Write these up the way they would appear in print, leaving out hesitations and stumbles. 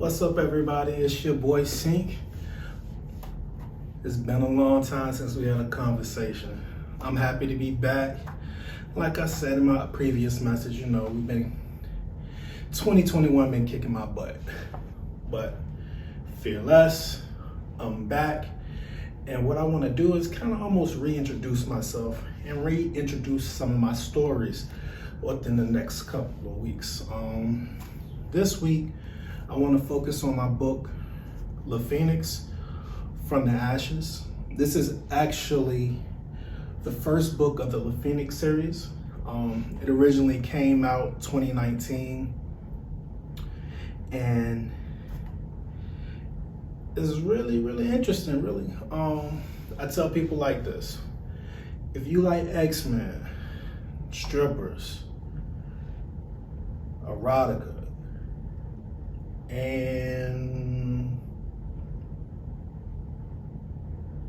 What's up, everybody? It's your boy Synx. It's been a long time since we had a conversation. I'm happy to be back. Like I said in my previous message, 2021 been kicking my butt. But fear less, I'm back. And what I want to do is kind of almost reintroduce myself and reintroduce some of my stories within the next couple of weeks. This week, I want to focus on my book, Phoenyx, From the Ashes. This is actually the first book of the Phoenyx series. It originally came out 2019, and it's really, really interesting, really. I tell people like this: if you like X-Men, strippers, erotica, and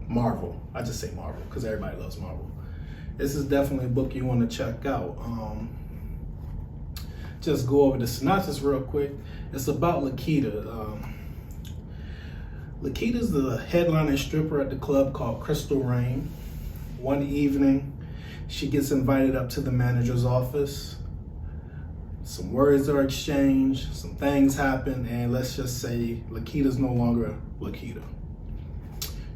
Marvel. I just say Marvel because everybody loves Marvel. This is definitely a book you want to check out. Just go over the synopsis real quick. It's about Lakita. Lakita's the headlining stripper at the club called Crystal Rain. One evening, she gets invited up to the manager's office. Some words are exchanged, some things happen, and let's just say Lakita's no longer Lakita.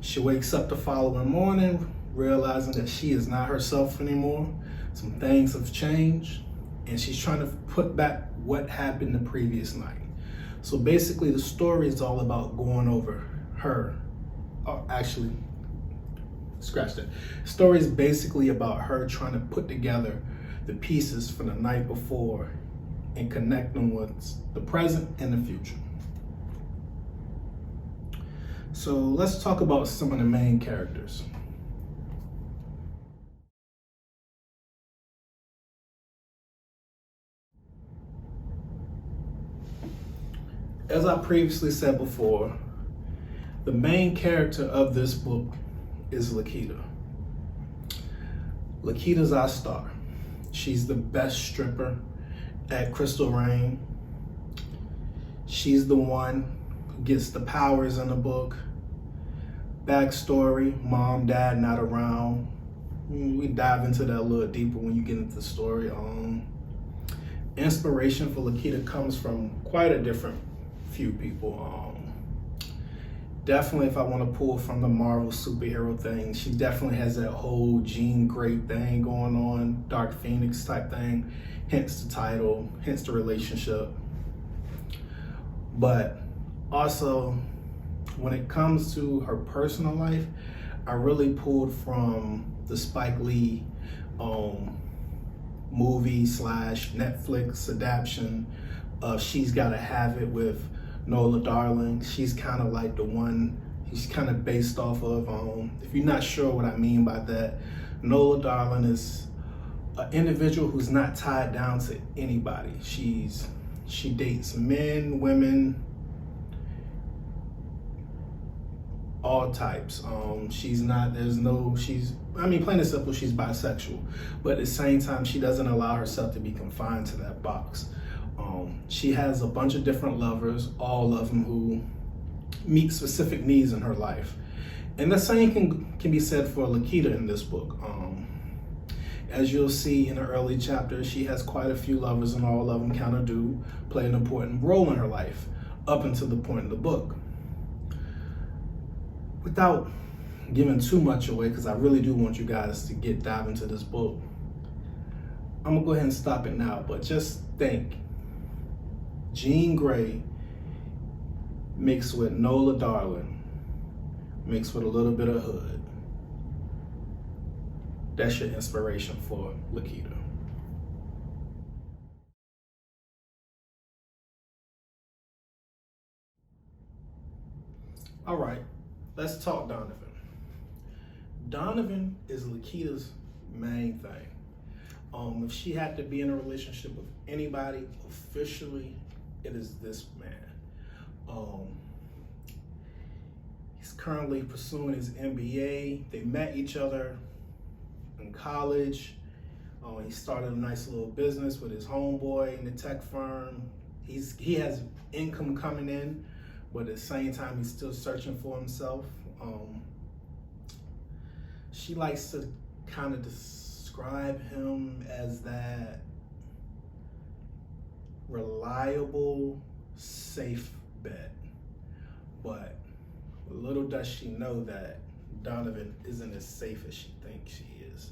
She wakes up the following morning, realizing that she is not herself anymore. Some things have changed, and she's trying to put back what happened the previous night. So basically, the story is all about going over her. Scratch that. The story is basically about her trying to put together the pieces from the night before and connect them with the present and the future. So let's talk about some of the main characters. As I previously said before, the main character of this book is Lakita. Lakita's our star. She's the best stripper at Crystal Rain. She's the one who gets the powers in the book. Backstory: mom, dad not around. We dive into that a little deeper when you get into the story. Inspiration for Lakita comes from quite a different few people. Definitely, if I want to pull from the Marvel superhero thing, she definitely has that whole Jean Grey thing going on, Dark Phoenix type thing, hence the title, hence the relationship. But also, when it comes to her personal life, I really pulled from the Spike Lee movie / Netflix adaptation of She's Gotta Have It with Nola Darling. She's kind of like the one he's kind of based off of. If you're not sure what I mean by that, Nola Darling is an individual who's not tied down to anybody. She dates men, women, all types. Plain and simple, she's bisexual, but at the same time, she doesn't allow herself to be confined to that box. She has a bunch of different lovers, all of them who meet specific needs in her life. And the same can be said for Lakita in this book. As you'll see in the early chapters, she has quite a few lovers, and all of them kind of do play an important role in her life up until the point in the book. Without giving too much away, because I really do want you guys to dive into this book, I'm gonna go ahead and stop it now, but just think: Jean Grey mixed with Nola Darling, mixed with a little bit of hood. That's your inspiration for Lakita. All right, let's talk Donovan. Donovan is Lakita's main thing. If she had to be in a relationship with anybody officially, it is this man. He's currently pursuing his MBA. They met each other in college. He started a nice little business with his homeboy in the tech firm. He has income coming in but at the same time, he's still searching for himself. She likes to kind of describe him as that reliable, safe bet. But little does she know that Donovan isn't as safe as she thinks she is.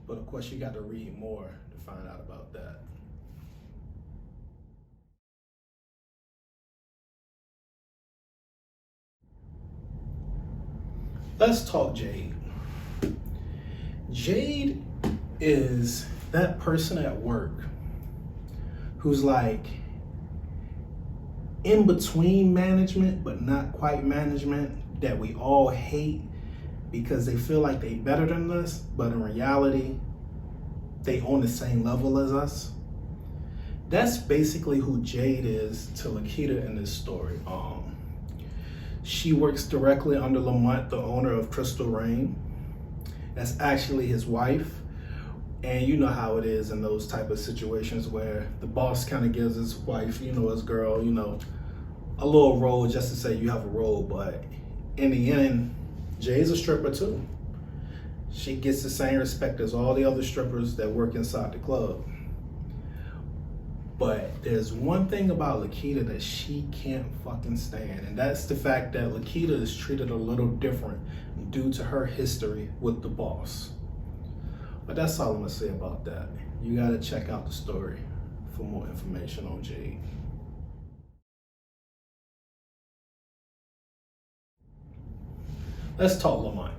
But of course, you got to read more to find out about that. Let's talk Jade. Jade is that person at work who's like in between management, but not quite management, that we all hate because they feel like they better than us, but in reality, they on the same level as us. That's basically who Jade is to Lakita in this story. She works directly under Lamar, the owner of Crystal Rain. That's actually his wife. And you know how it is in those type of situations where the boss kind of gives his wife, his girl, a little role just to say you have a role. But in the end, Jay's a stripper too. She gets the same respect as all the other strippers that work inside the club. But there's one thing about Lakita that she can't fucking stand, and that's the fact that Lakita is treated a little different due to her history with the boss. But that's all I'm gonna say about that. You gotta check out the story for more information on Jade. Let's talk Lamar.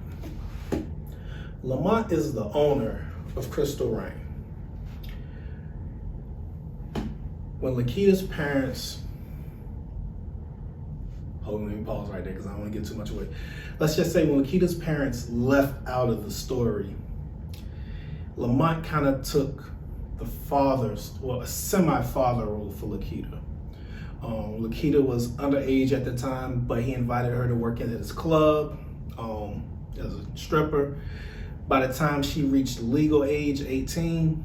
Lamar is the owner of Crystal Rain. When Lakita's parents, hold on, let me pause right there because I don't want to get too much away. Let's just say when Lakita's parents left out of the story, Lamont kind of took the a semi-father role for Lakita. Lakita was underage at the time, but he invited her to work at his club as a stripper. By the time she reached legal age, 18,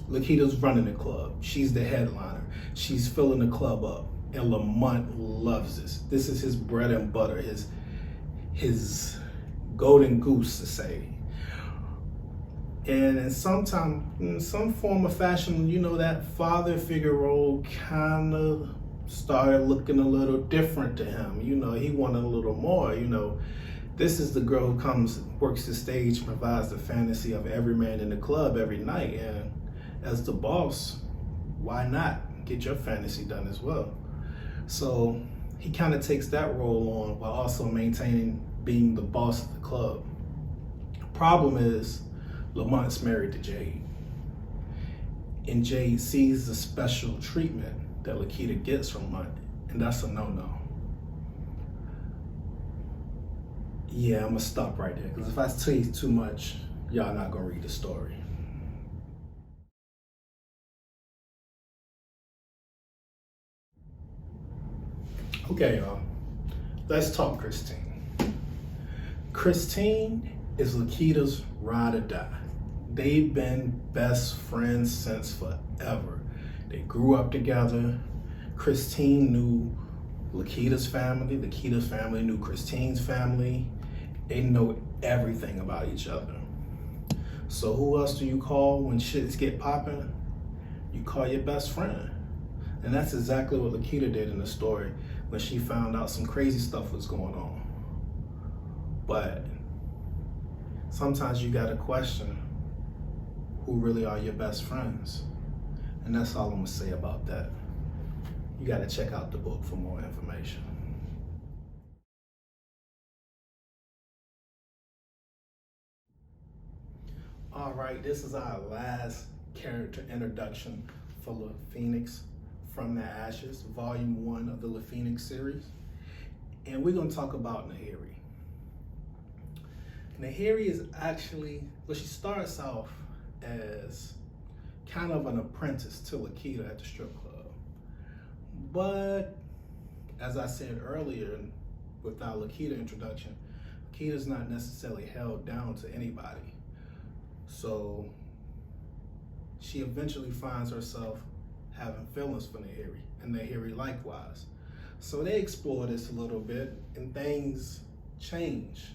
Lakita's running the club. She's the headliner. She's filling the club up. And Lamont loves this. This is his bread and butter, his golden goose to say. And in some form of fashion, that father figure role kind of started looking a little different to him. He wanted a little more, This is the girl who comes, works the stage, provides the fantasy of every man in the club every night. And as the boss, why not get your fantasy done as well? So he kind of takes that role on while also maintaining being the boss of the club. Problem is, Lamont's married to Jade. And Jade sees the special treatment that Lakita gets from Lamont, and that's a no-no. Yeah, I'm gonna stop right there, because if I tell you too much, y'all not gonna read the story. Okay, y'all, let's talk Christine. Christine is Lakita's ride or die. They've been best friends since forever. They grew up together. Christine knew Lakita's family knew Christine's family. They know everything about each other. So who else do you call when shits get popping? You call your best friend. And that's exactly what Lakita did in the story when she found out some crazy stuff was going on. But sometimes you gotta question who really are your best friends. And that's all I'm gonna say about that. You gotta check out the book for more information. All right, this is our last character introduction for Phoenyx from the Ashes, Volume 1 of the Phoenyx series. And we're gonna talk about Nahiri. Nahiri is actually, she starts off as kind of an apprentice to Lakita at the strip club. But as I said earlier, with our Lakita introduction, Lakita's not necessarily held down to anybody. So she eventually finds herself having feelings for Nahiri, and Nahiri likewise. So they explore this a little bit and things change.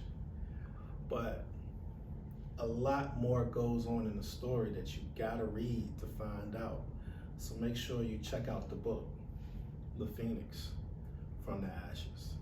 But a lot more goes on in the story that you gotta read to find out. So make sure you check out the book, The Phoenyx from the Ashes.